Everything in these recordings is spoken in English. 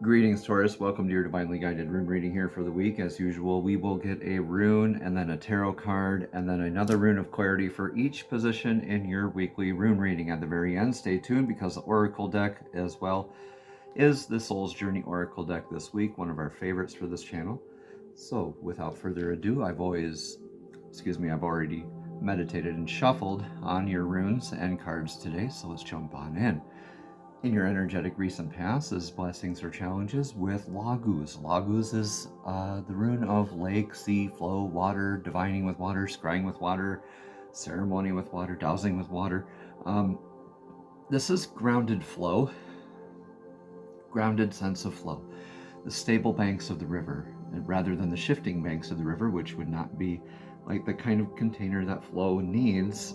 Greetings, Taurus. Welcome to your divinely guided rune reading here for the week. As usual, we will get a rune and then a tarot card and then another rune of clarity for each position in your weekly rune reading. At the very end, stay tuned because the Oracle deck as well is the Soul's Journey Oracle deck this week, one of our favorites for this channel. So without further ado, I've already meditated and shuffled on your runes and cards today, so let's jump on in. In your energetic recent past is blessings or challenges with Laguz. Laguz is the rune of lake, sea, flow, water, divining with water, scrying with water, ceremony with water, dowsing with water. This is grounded flow, grounded sense of flow. The stable banks of the river, rather than the shifting banks of the river, which would not be like the kind of container that flow needs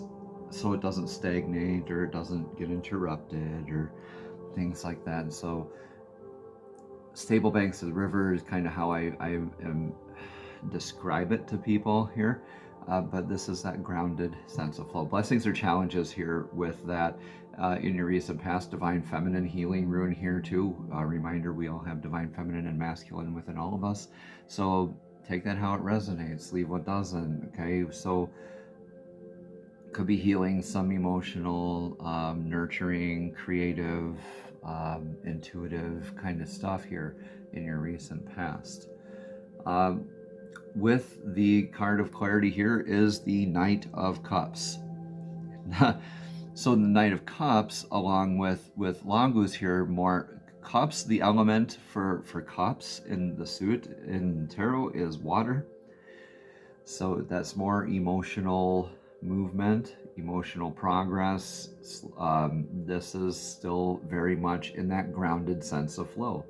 so it doesn't stagnate or it doesn't get interrupted or things like that. And so stable banks of the river is kind of how I describe it to people here. But this is that grounded sense of flow. Blessings or challenges here with that in your recent past. Divine feminine healing rune here too. Reminder, we all have divine feminine and masculine within all of us. So take that how it resonates, leave what doesn't. Okay, so could be healing, some emotional, nurturing, creative, intuitive kind of stuff here in your recent past. With the card of clarity here is the Knight of Cups. So the Knight of Cups, along with Laguz here, more cups, the element for cups in the suit in tarot is water. So that's more emotional movement, emotional progress. This is still very much in that grounded sense of flow.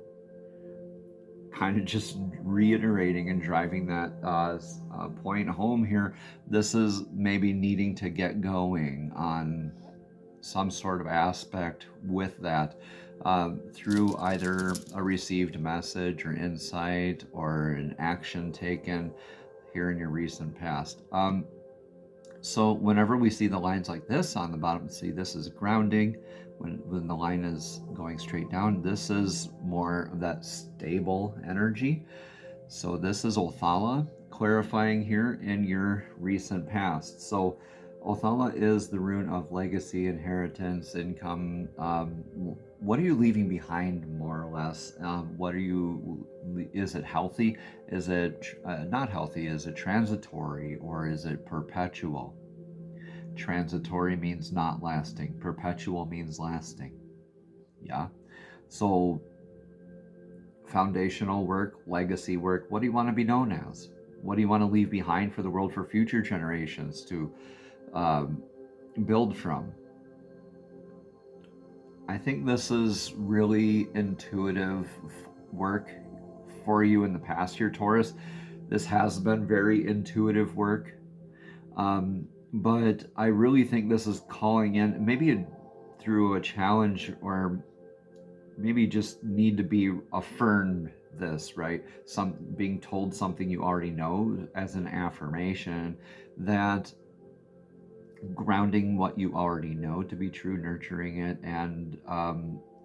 Kind of just reiterating and driving that point home here. This is maybe needing to get going on some sort of aspect with that through either a received message or insight or an action taken here in your recent past. So whenever we see the lines like this on the bottom, see this is grounding. When the line is going straight down, this is more of that stable energy. So this is Othala clarifying here in your recent past. So Othala is the rune of legacy, inheritance, income. What are you leaving behind, more or less? Is it healthy? Is it not healthy? Is it transitory or is it perpetual? Transitory means not lasting. Perpetual means lasting. Yeah. So foundational work, legacy work, what do you want to be known as? What do you want to leave behind for the world for future generations to build from? I think this is really intuitive work for you in the past year, Taurus. This has been very intuitive work. But I really think this is calling in, maybe through a challenge, or maybe just need to be affirmed this, right? Being told something you already know as an affirmation, that grounding what you already know to be true, nurturing it, and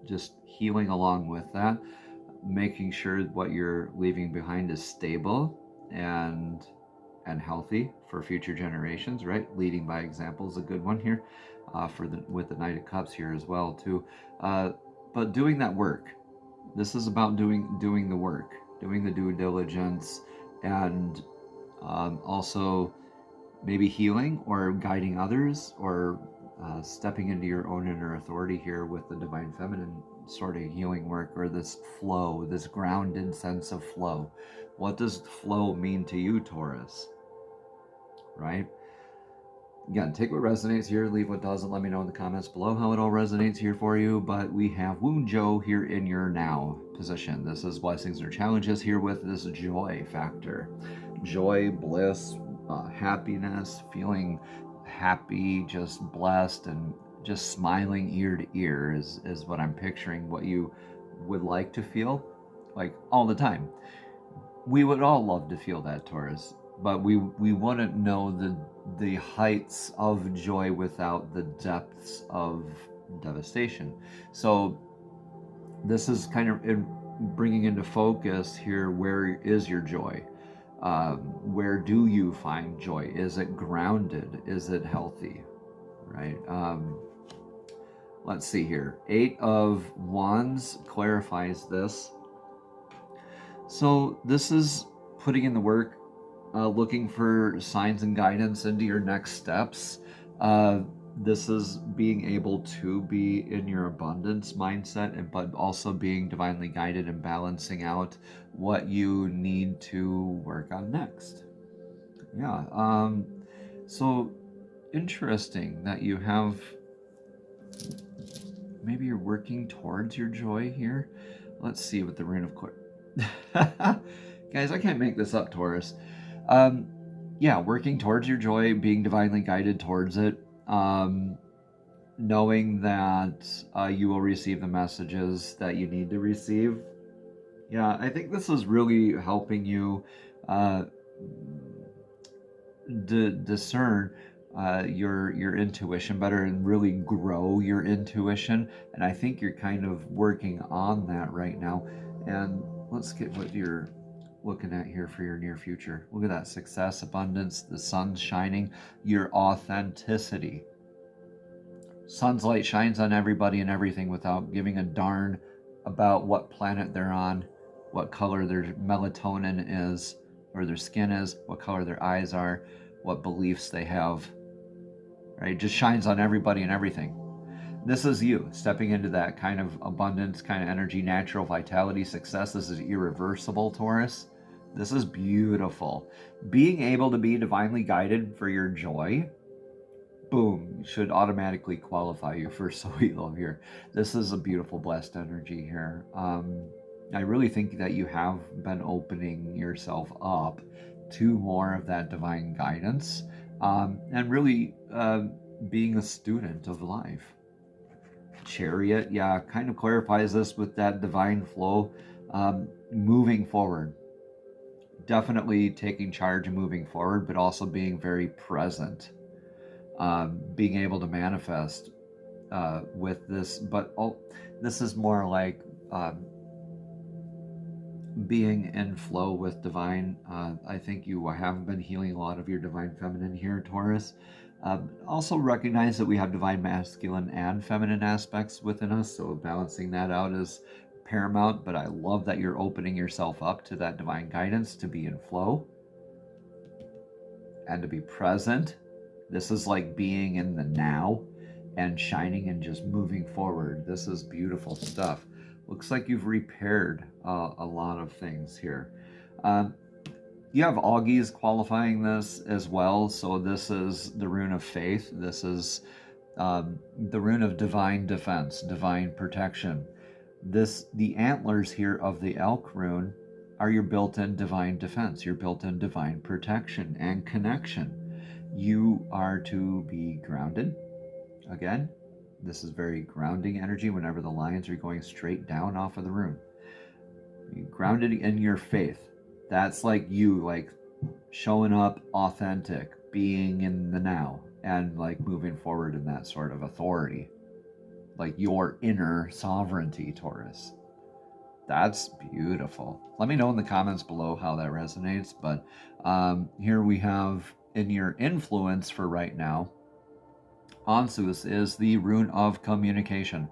just healing along with that, making sure what you're leaving behind is stable and healthy for future generations, right? Leading by example is a good one here with the Knight of Cups here as well too. But doing that work, this is about doing the work, doing the due diligence, and also maybe healing or guiding others, or stepping into your own inner authority here with the divine feminine sort of healing work, or this flow, this grounded sense of flow. What does flow mean to you, Taurus? Right? Again, take what resonates here, leave what doesn't. Let me know in the comments below how it all resonates here for you. But we have Wunjo here in your now position. This is blessings or challenges here with this joy factor. Joy, bliss, happiness, feeling happy, just blessed, and just smiling ear to ear is what I'm picturing, what you would like to feel like all the time. We would all love to feel that, Taurus, but we wouldn't know the heights of joy without the depths of devastation. So this is kind of bringing into focus here, where is your joy? Where do you find joy? Is it grounded? Is it healthy? Right? Let's see here. 8 of Wands clarifies this. So this is putting in the work, looking for signs and guidance into your next steps. This is being able to be in your abundance mindset, but also being divinely guided and balancing out what you need to work on next. Yeah. So interesting that you have, maybe you're working towards your joy here. Let's see what the Rune of Course. Guys, I can't make this up, Taurus. Yeah, working towards your joy, being divinely guided towards it, knowing that you will receive the messages that you need to receive. Yeah, I think this is really helping you discern your intuition better and really grow your intuition. And I think you're kind of working on that right now. And let's get what you're looking at here for your near future. Look at that: success, abundance, the sun's shining, your authenticity. Sun's light shines on everybody and everything without giving a darn about what planet they're on, what color their melatonin is, or their skin is, what color their eyes are, what beliefs they have. Right? It just shines on everybody and everything. This is you stepping into that kind of abundance, kind of energy, natural vitality, success. This is irreversible, Taurus. This is beautiful. Being able to be divinely guided for your joy, boom, should automatically qualify you for sweet love here. This is a beautiful, blessed energy here. I really think that you have been opening yourself up to more of that divine guidance, and really being a student of life. Chariot, yeah, kind of clarifies this with that divine flow, moving forward. Definitely taking charge and moving forward, but also being very present, being able to manifest with this. But this is more like being in flow with divine. I think you have been healing a lot of your divine feminine here, Taurus. Also recognize that we have divine masculine and feminine aspects within us, so balancing that out is paramount. But I love that you're opening yourself up to that divine guidance, to be in flow and to be present. This is like being in the now and shining and just moving forward. This is beautiful stuff. Looks like you've repaired a lot of things here. You have Augies qualifying this as well. So this is the Rune of Faith. This is the Rune of Divine Defense, Divine Protection. The antlers here of the Elk Rune are your built-in divine defense, your built-in divine protection and connection. You are to be grounded. Again, this is very grounding energy whenever the lines are going straight down off of the rune. You're grounded in your faith. That's like you, like showing up authentic, being in the now, and like moving forward in that sort of authority. Like your inner sovereignty, Taurus. That's beautiful. Let me know in the comments below how that resonates. But here we have in your influence for right now, Ansus is the Rune of Communication.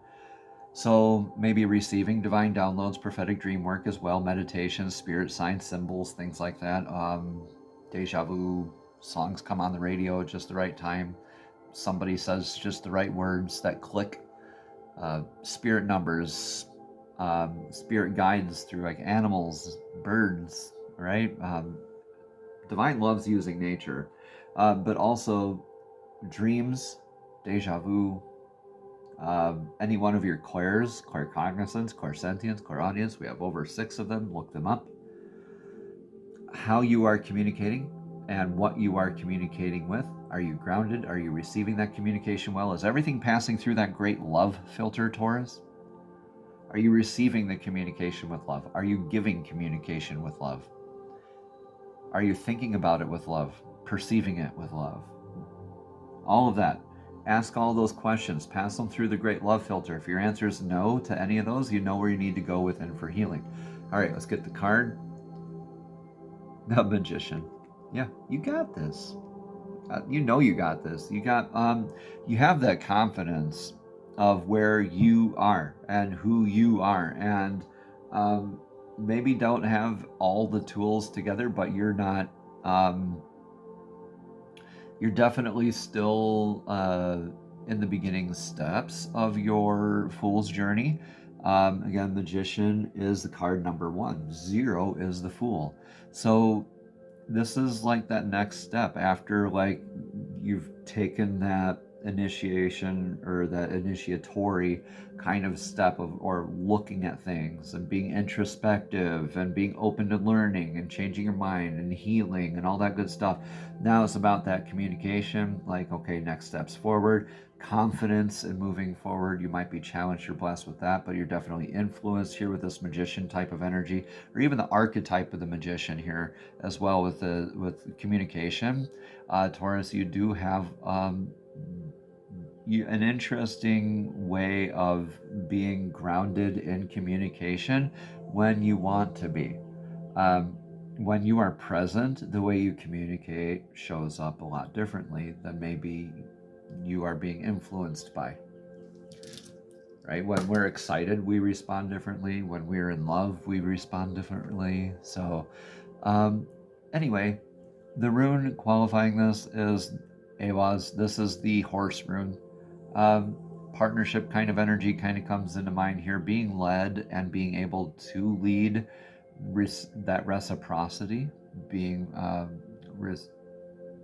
So maybe receiving divine downloads, prophetic dream work as well, meditation, spirit signs, symbols, things like that. Deja vu, songs come on the radio at just the right time. Somebody says just the right words that click. Spirit numbers, spirit guides through like animals, birds, right? Divine loves using nature, but also dreams, deja vu, any one of your clairs, claircognizance, clairsentience, clairaudience. We have over 6 of them. Look them up. How you are communicating and what you are communicating with. Are you grounded? Are you receiving that communication well? Is everything passing through that great love filter, Taurus? Are you receiving the communication with love? Are you giving communication with love? Are you thinking about it with love? Perceiving it with love? All of that Ask all those questions. Pass them through the great love filter. If your answer is no to any of those, you know where you need to go within for healing. All right, let's get the card. The Magician. Yeah, you got this. You know you got this. You have that confidence of where you are and who you are, and maybe don't have all the tools together, but you're not. You're definitely still in the beginning steps of your Fool's journey. Again, Magician is the card number 1. 0 is the Fool. So this is like that next step after like you've taken that initiation or that initiatory kind of step of or looking at things and being introspective and being open to learning and changing your mind and healing and all that good stuff. Now it's about that communication, like, okay, next steps forward, confidence in moving forward. You might be challenged or blessed with that, but you're definitely influenced here with this magician type of energy, or even the archetype of the magician here as well with communication. Taurus, you do have an interesting way of being grounded in communication when you want to be. When you are present, the way you communicate shows up a lot differently than maybe you are being influenced by. Right? When we're excited, we respond differently. When we're in love, we respond differently. So, anyway, the rune qualifying this is Awaz. This is the horse rune. Partnership kind of energy kind of comes into mind here. Being led and being able to lead, that reciprocity, being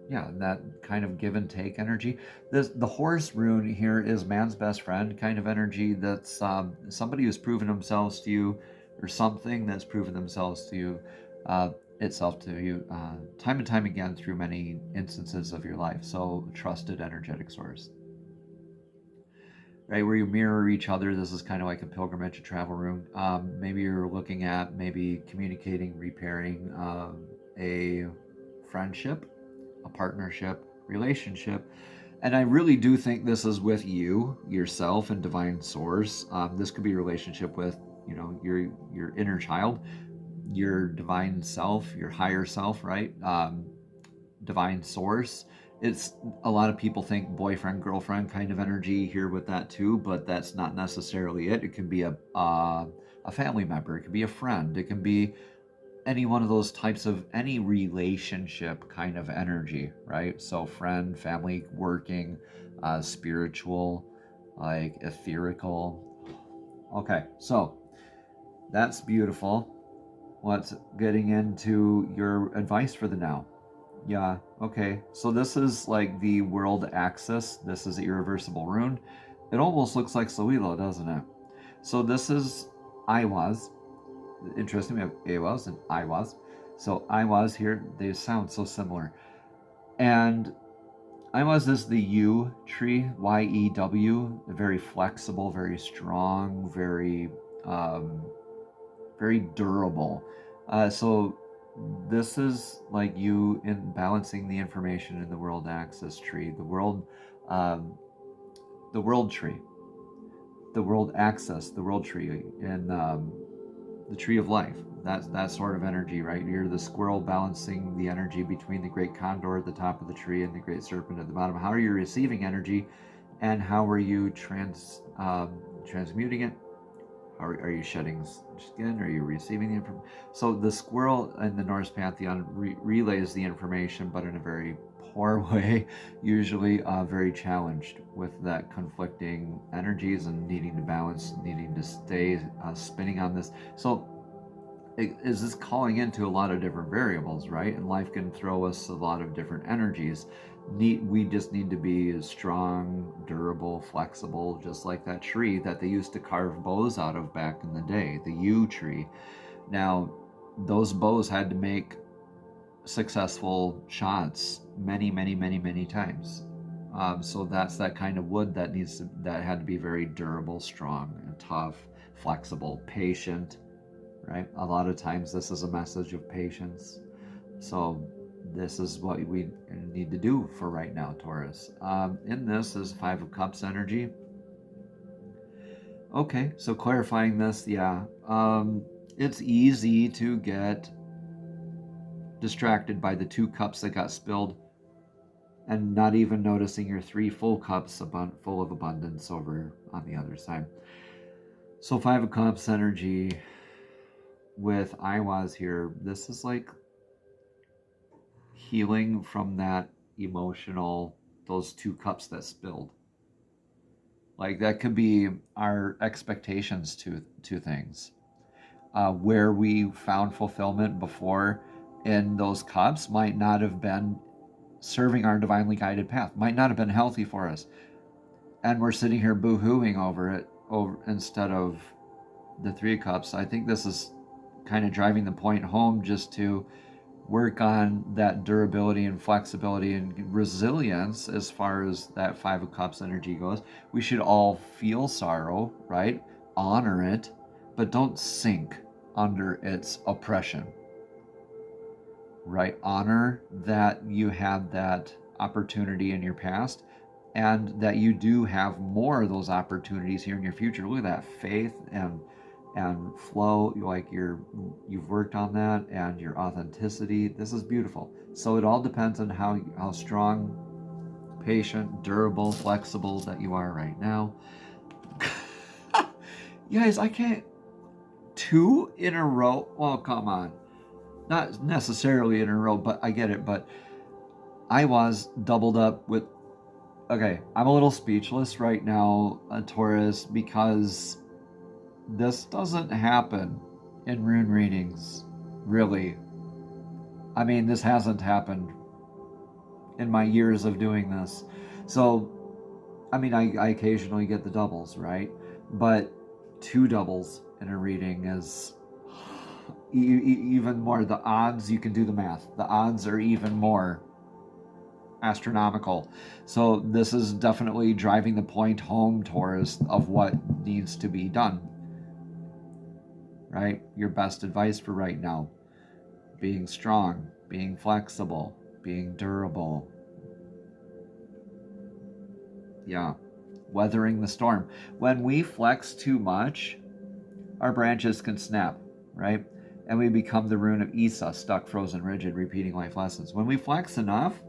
that kind of give and take energy. The horse rune here is man's best friend kind of energy. That's somebody who's proven themselves to you, or something that's proven themselves to you, itself to you, time and time again through many instances of your life. So trusted energetic source. Right, where you mirror each other. This is kind of like a pilgrimage, a travel room. Maybe you're looking at communicating, repairing a friendship, a partnership, relationship. And I really do think this is with you, yourself, and divine source. This could be a relationship with, your inner child, your divine self, your higher self, right? Divine source. It's a lot of people think boyfriend, girlfriend kind of energy here with that too, but that's not necessarily it. It can be a family member. It can be a friend. It can be any one of those types of any relationship kind of energy, right? So friend, family, working, spiritual, like etherical. Okay, so that's beautiful. Let's getting into your advice for the now. Yeah, okay. So this is like the world axis. This is the irreversible rune. It almost looks like Sowilo, doesn't it? So this is Iwaz. Interesting, we have Awaz and Iwaz. So Iwaz here, they sound so similar. And Iwaz is the yew tree, Y-E-W, very flexible, very strong, very durable. So this is like you in balancing the information in the world axis tree, the world tree, the world axis, the world tree, and the tree of life. That's that sort of energy, right? You're the squirrel balancing the energy between the great condor at the top of the tree and the great serpent at the bottom. How are you receiving energy, and how are you transmuting it? Are you shedding skin? Are you receiving the information? So the squirrel in the Norse pantheon relays the information, but in a very poor way, usually very challenged with that conflicting energies and needing to balance, needing to stay spinning on this. So is this calling into a lot of different variables, right? And life can throw us a lot of different energies. We just need to be strong, durable, flexible, just like that tree that they used to carve bows out of back in the day, the yew tree. Now, those bows had to make successful shots many, many, many, many times. So that's that kind of wood that had to be very durable, strong, and tough, flexible, patient, right? A lot of times this is a message of patience. So this is what we need to do for right now, Taurus. In this is Five of Cups energy. Okay, so clarifying this, yeah. It's easy to get distracted by the 2 cups that got spilled and not even noticing your 3 full cups full of abundance over on the other side. So 5 of Cups energy with Iwas here, this is like healing from that emotional, those 2 cups that spilled. Like that could be our expectations to things. Where we found fulfillment before in those cups might not have been serving our divinely guided path, might not have been healthy for us. And we're sitting here boo-hooing over it instead of the 3 cups. I think this is kind of driving the point home, just to work on that durability and flexibility and resilience as far as that 5 of Cups energy goes. We should all feel sorrow, right? Honor it, but don't sink under its oppression, right? Honor that you had that opportunity in your past and that you do have more of those opportunities here in your future. Look at that faith and flow, like you've worked on that, and your authenticity. This is beautiful. So it all depends on how strong, patient, durable, flexible that you are right now. You guys, I can't. 2 in a row. Well, come on. Not necessarily in a row, but I get it. But I was doubled up with. Okay, I'm a little speechless right now, Taurus, because this doesn't happen in rune readings, really. I mean, this hasn't happened in my years of doing this. So, I mean, I occasionally get the doubles, right? But 2 doubles in a reading is even more. The odds, you can do the math. The odds are even more astronomical. So this is definitely driving the point home, Taurus, of what needs to be done. Right? Your best advice for right now: being strong, being flexible, being durable. Yeah. Weathering the storm. When we flex too much, our branches can snap, right? And we become the rune of Isa, stuck, frozen, rigid, repeating life lessons. When we flex enough,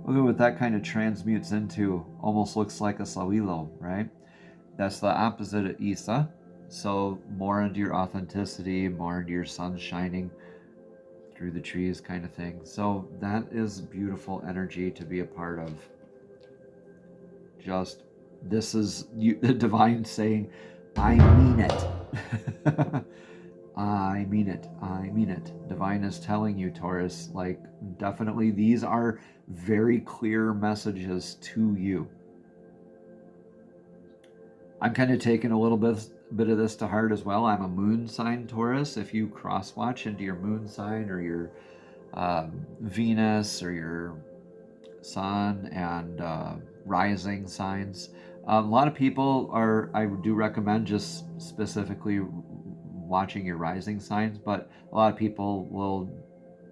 look at what that kind of transmutes into. Almost looks like a Sawilo, right? That's the opposite of Isa. So more into your authenticity, more into your sun shining through the trees kind of thing. So that is beautiful energy to be a part of. Just, this is the divine saying, I mean it. I mean it. I mean it. Divine is telling you, Taurus, like, definitely these are very clear messages to you. I'm kind of taking a little bit of this to heart as well. I'm a moon sign, Taurus. If you cross watch into your moon sign or your Venus or your sun and rising signs, a lot of people I do recommend just specifically watching your rising signs, but a lot of people will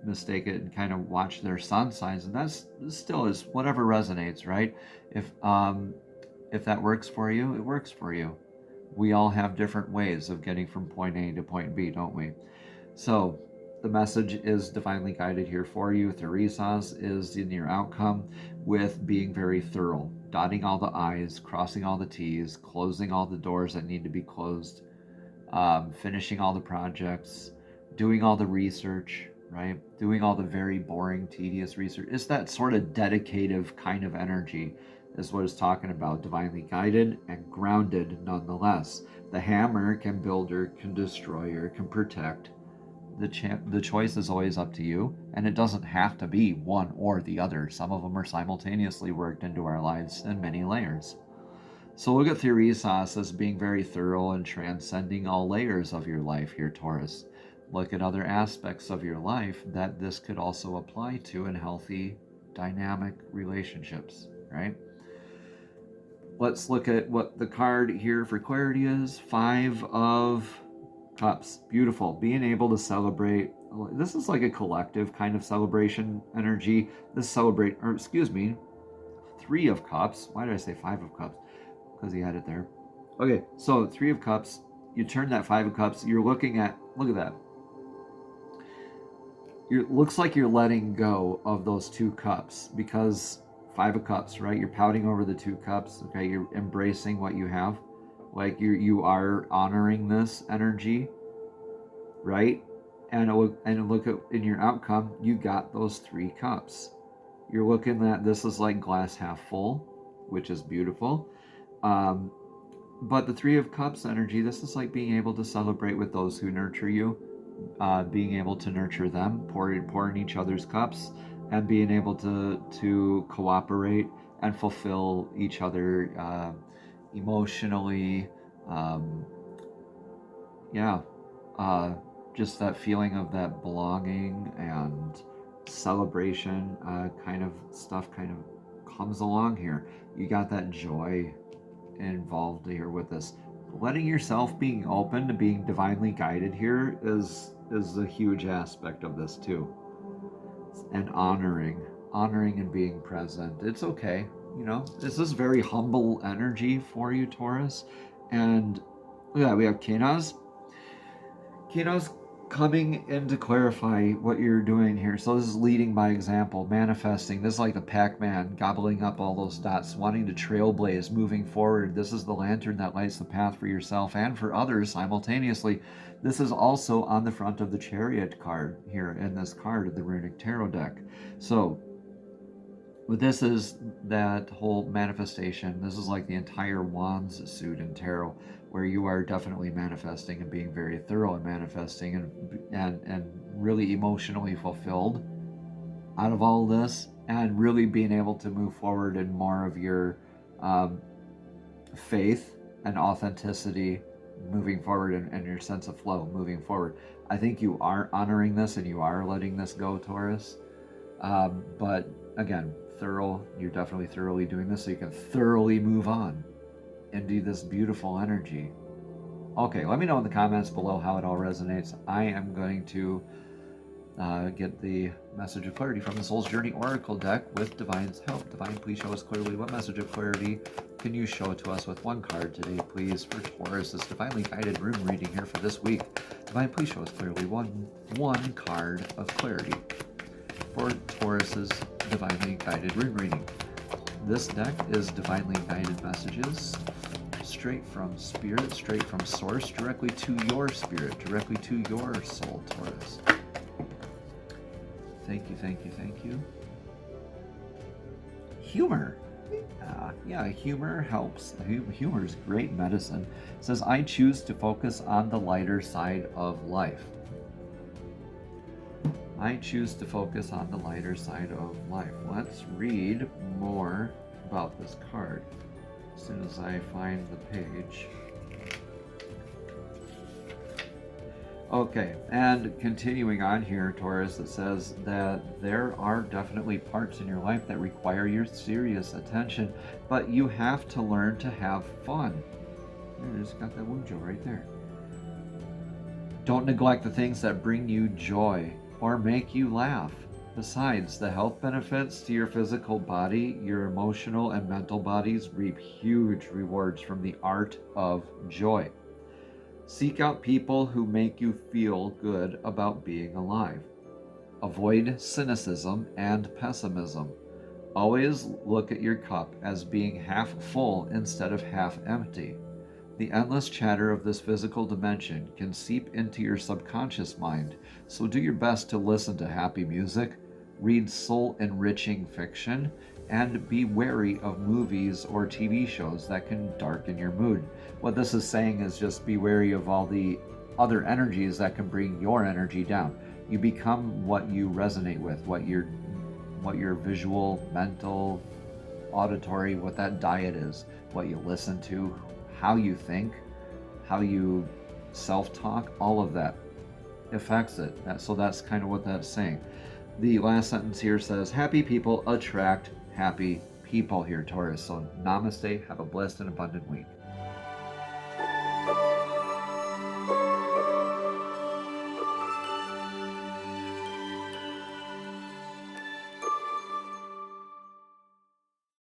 mistake it and kind of watch their sun signs, and that's still is whatever resonates, right? If that works for you, it works for you. We all have different ways of getting from point A to point B, don't we? So the message is divinely guided here for you. Theresas is in your outcome with being very thorough, dotting all the I's, crossing all the T's, closing all the doors that need to be closed, finishing all the projects, doing all the research, right? Doing all the very boring, tedious research. It's that sort of dedicative kind of energy is what it's talking about. Divinely guided and grounded nonetheless. The hammer can build or can destroy or can protect. The choice is always up to you, and it doesn't have to be one or the other. Some of them are simultaneously worked into our lives in many layers. So look at Theresas as being very thorough and transcending all layers of your life here, Taurus. Look at other aspects of your life that this could also apply to in healthy, dynamic relationships, right? Let's look at what the card here for clarity is. 5 of Cups. Beautiful. Being able to celebrate this is like a collective kind of celebration energy. Three of Cups. Why did I say Five of Cups? Because he had it there. Okay, so Three of Cups. You turn that Five of Cups. You're looking at, look at that. Looks like you're letting go of those two cups, because Five of Cups, right? You're pouting over the two cups. Okay, you're embracing what you have. Like you are honoring this energy, right? And look at, in your outcome, you got those three cups. You're looking at, this is like glass half full, which is beautiful. But the Three of Cups energy, this is like being able to celebrate with those who nurture you, being able to nurture them, pour in each other's cups, and being able to cooperate and fulfill each other emotionally. Just that feeling of that belonging and celebration kind of stuff kind of comes along here. You got that joy involved here with this. Letting yourself, being open to being divinely guided here is a huge aspect of this too. And honoring and being present. It's okay, this is very humble energy for you, Taurus. And look at that, we have Kenas coming in to clarify what you're doing here. So this is leading by example, manifesting. This is like the Pac-Man gobbling up all those dots, wanting to trailblaze, moving forward. This is the lantern that lights the path for yourself and for others simultaneously. This is also on the front of the Chariot card here in this card of the Runic Tarot deck. So this is that whole manifestation. This is like the entire Wands suit in tarot, where you are definitely manifesting and being very thorough in manifesting and really emotionally fulfilled out of all this, and really being able to move forward in more of your faith and authenticity moving forward, and your sense of flow moving forward. I think you are honoring this and you are letting this go, Taurus. But again, you're definitely thoroughly doing this so you can thoroughly move on and do this beautiful energy. Okay, let me know in the comments below how it all resonates. I am going to get the message of clarity from the Soul's Journey Oracle deck with Divine's help. Divine, please show us clearly what message of clarity can you show to us with one card today, please, for Taurus, this divinely guided rune reading here for this week. Divine, please show us clearly one card of clarity for Taurus's divinely guided rune reading. This deck is divinely guided messages straight from spirit, straight from source, directly to your spirit, directly to your soul, Taurus. Thank you, thank you, thank you. Humor. Yeah, humor helps. Humor is great medicine. It says, I choose to focus on the lighter side of life. I choose to focus on the lighter side of life. Let's read more about this card as soon as I find the page. Okay, and continuing on here, Taurus, it says that there are definitely parts in your life that require your serious attention, but you have to learn to have fun. There it is, got that Wujo right there. Don't neglect the things that bring you joy or make you laugh. Besides, the health benefits to your physical body, your emotional and mental bodies reap huge rewards from the art of joy. Seek out people who make you feel good about being alive. Avoid cynicism and pessimism. Always look at your cup as being half full instead of half empty. The endless chatter of this physical dimension can seep into your subconscious mind, so do your best to listen to happy music, read soul-enriching fiction, and be wary of movies or TV shows that can darken your mood. What this is saying is just be wary of all the other energies that can bring your energy down. You become what you resonate with, what your visual, mental, auditory, what that diet is, what you listen to, how you think, how you self-talk, all of that affects it. So that's kind of what that's saying. The last sentence here says, happy people attract happy people here, Taurus. So namaste, have a blessed and abundant week.